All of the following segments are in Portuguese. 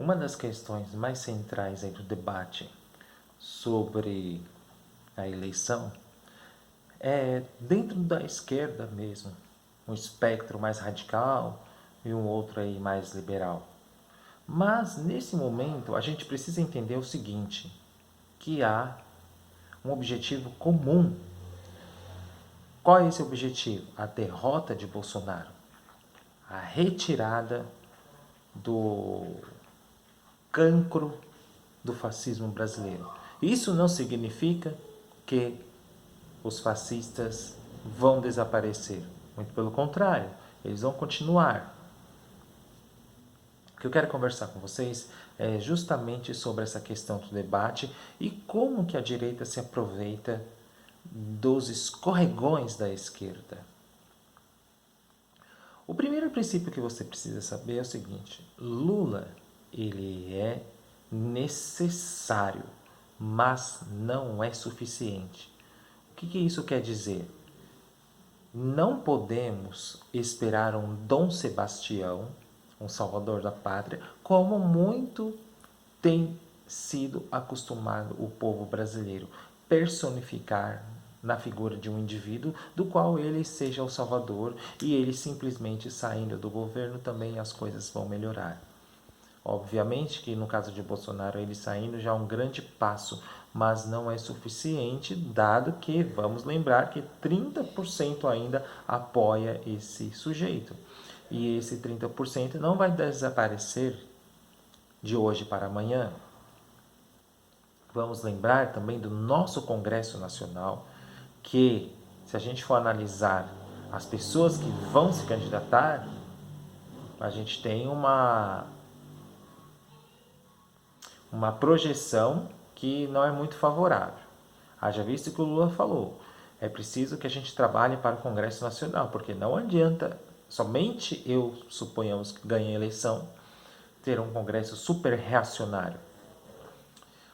Uma das questões mais centrais aí do debate sobre a eleição é dentro da esquerda mesmo, um espectro mais radical e um outro aí mais liberal. Mas nesse momento a gente precisa entender o seguinte, que há um objetivo comum. Qual é esse objetivo? A derrota de Bolsonaro, a retirada do cancro do fascismo brasileiro. Isso não significa que os fascistas vão desaparecer. Muito pelo contrário, eles vão continuar. O que eu quero conversar com vocês é justamente sobre essa questão do debate e como que a direita se aproveita dos escorregões da esquerda. O primeiro princípio que você precisa saber é o seguinte: Lula, ele é necessário, mas não é suficiente. O que isso quer dizer? Não podemos esperar um Dom Sebastião, um salvador da pátria, como muito tem sido acostumado o povo brasileiro, personificar na figura de um indivíduo do qual ele seja o salvador e ele simplesmente saindo do governo também as coisas vão melhorar. Obviamente que no caso de Bolsonaro ele saindo já é um grande passo, mas não é suficiente, dado que vamos lembrar que 30% ainda apoia esse sujeito. E esse 30% não vai desaparecer de hoje para amanhã. Vamos lembrar também do nosso Congresso Nacional, que se a gente for analisar as pessoas que vão se candidatar, a gente tem uma projeção que não é muito favorável. Haja visto que o Lula falou, é preciso que a gente trabalhe para o Congresso Nacional, porque não adianta somente eu, suponhamos que ganhe a eleição, ter um Congresso super reacionário.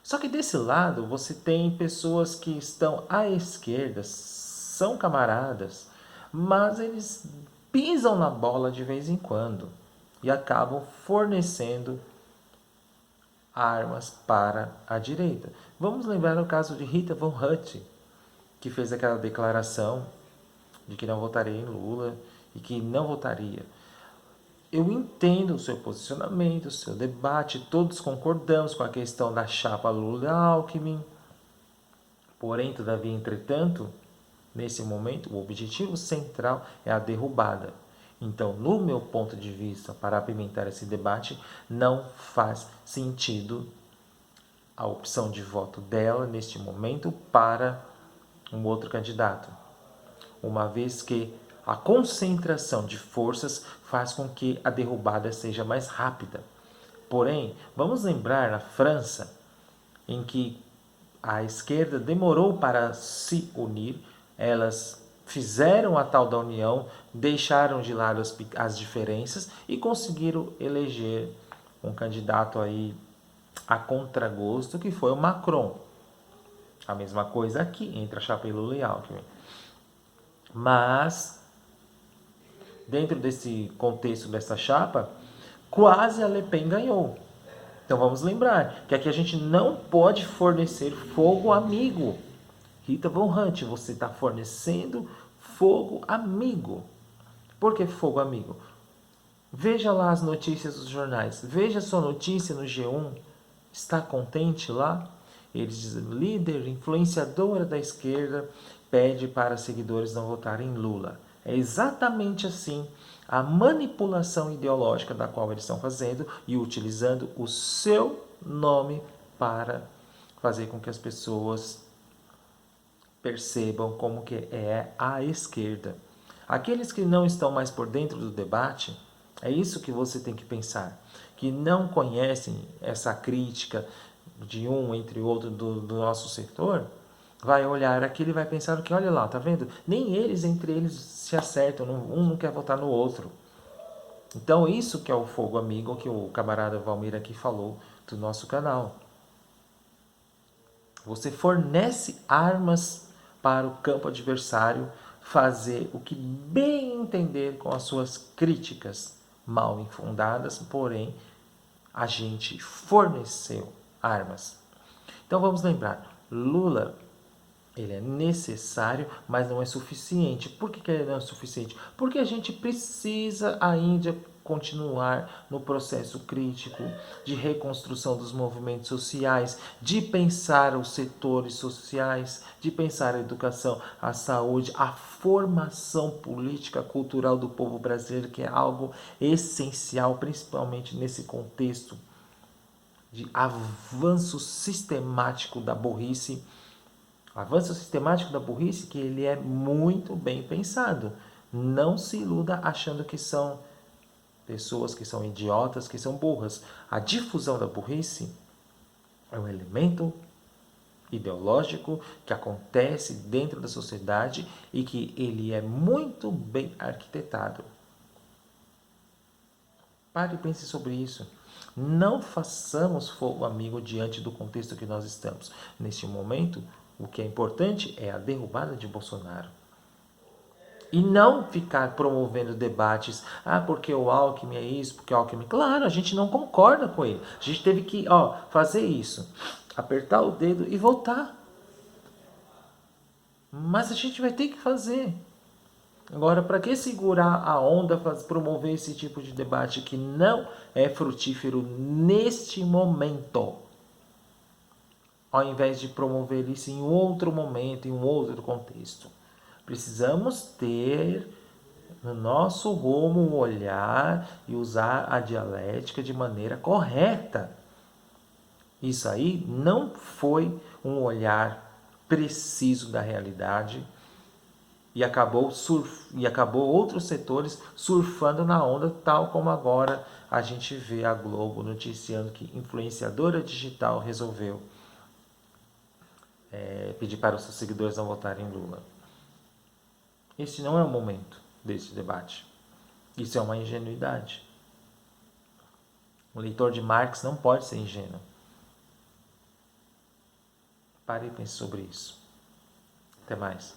Só que desse lado você tem pessoas que estão à esquerda, são camaradas, mas eles pisam na bola de vez em quando e acabam fornecendo armas para a direita. Vamos lembrar o caso de Rita Von Hutt, que fez aquela declaração de que não votaria em Lula e que não votaria. Eu entendo o seu posicionamento, o seu debate, todos concordamos com a questão da chapa Lula-Alckmin. Porém, todavia, entretanto, nesse momento, o objetivo central é a derrubada. Então, no meu ponto de vista, para apimentar esse debate, não faz sentido a opção de voto dela, neste momento, para um outro candidato. Uma vez que a concentração de forças faz com que a derrubada seja mais rápida. Porém, vamos lembrar na França, em que a esquerda demorou para se unir, elas fizeram a tal da união, deixaram de lado as diferenças e conseguiram eleger um candidato aí a contragosto, que foi o Macron. A mesma coisa aqui, entre a chapa e Lula e Alckmin. Mas, dentro desse contexto dessa chapa, quase a Le Pen ganhou. Então vamos lembrar que aqui a gente não pode fornecer fogo amigo. Rita Von Hunt, você está fornecendo fogo amigo. Por que fogo amigo? Veja lá as notícias dos jornais. Veja sua notícia no G1. Está contente lá? Eles dizem, líder, influenciadora da esquerda, pede para seguidores não votarem em Lula. É exatamente assim a manipulação ideológica da qual eles estão fazendo e utilizando o seu nome para fazer com que as pessoas percebam como que é a esquerda. Aqueles que não estão mais por dentro do debate, é isso que você tem que pensar, que não conhecem essa crítica de um entre outro do nosso setor, vai olhar aquilo e vai pensar que, olha lá, tá vendo? Nem eles entre eles se acertam, um não quer votar no outro. Então isso que é o fogo amigo que o camarada Valmir aqui falou do nosso canal. Você fornece armas para o campo adversário fazer o que bem entender com as suas críticas mal infundadas, porém a gente forneceu armas. Então vamos lembrar, Lula, ele é necessário, mas não é suficiente. Por que ele não é suficiente? Porque a gente precisa ainda continuar no processo crítico de reconstrução dos movimentos sociais, de pensar os setores sociais, de pensar a educação, a saúde, a formação política cultural do povo brasileiro, que é algo essencial, principalmente nesse contexto de avanço sistemático da burrice. Avanço sistemático da burrice que ele é muito bem pensado. Não se iluda achando que são pessoas que são idiotas, que são burras. A difusão da burrice é um elemento ideológico que acontece dentro da sociedade e que ele é muito bem arquitetado. Pare e pense sobre isso. Não façamos fogo amigo diante do contexto que nós estamos. Neste momento, o que é importante é a derrubada de Bolsonaro. E não ficar promovendo debates, porque o Alckmin é isso, porque o Alckmin... Claro, a gente não concorda com ele. A gente teve que fazer isso, apertar o dedo e voltar. Mas a gente vai ter que fazer. Agora, para que segurar a onda, promover esse tipo de debate que não é frutífero neste momento? Ao invés de promover isso em outro momento, em um outro contexto. Precisamos ter no nosso rumo um olhar e usar a dialética de maneira correta. Isso aí não foi um olhar preciso da realidade e acabou outros setores surfando na onda, tal como agora a gente vê a Globo noticiando que influenciadora digital resolveu pedir para os seus seguidores não votarem em Lula. Esse não é o momento desse debate. Isso é uma ingenuidade. O leitor de Marx não pode ser ingênuo. Pare e pense sobre isso. Até mais.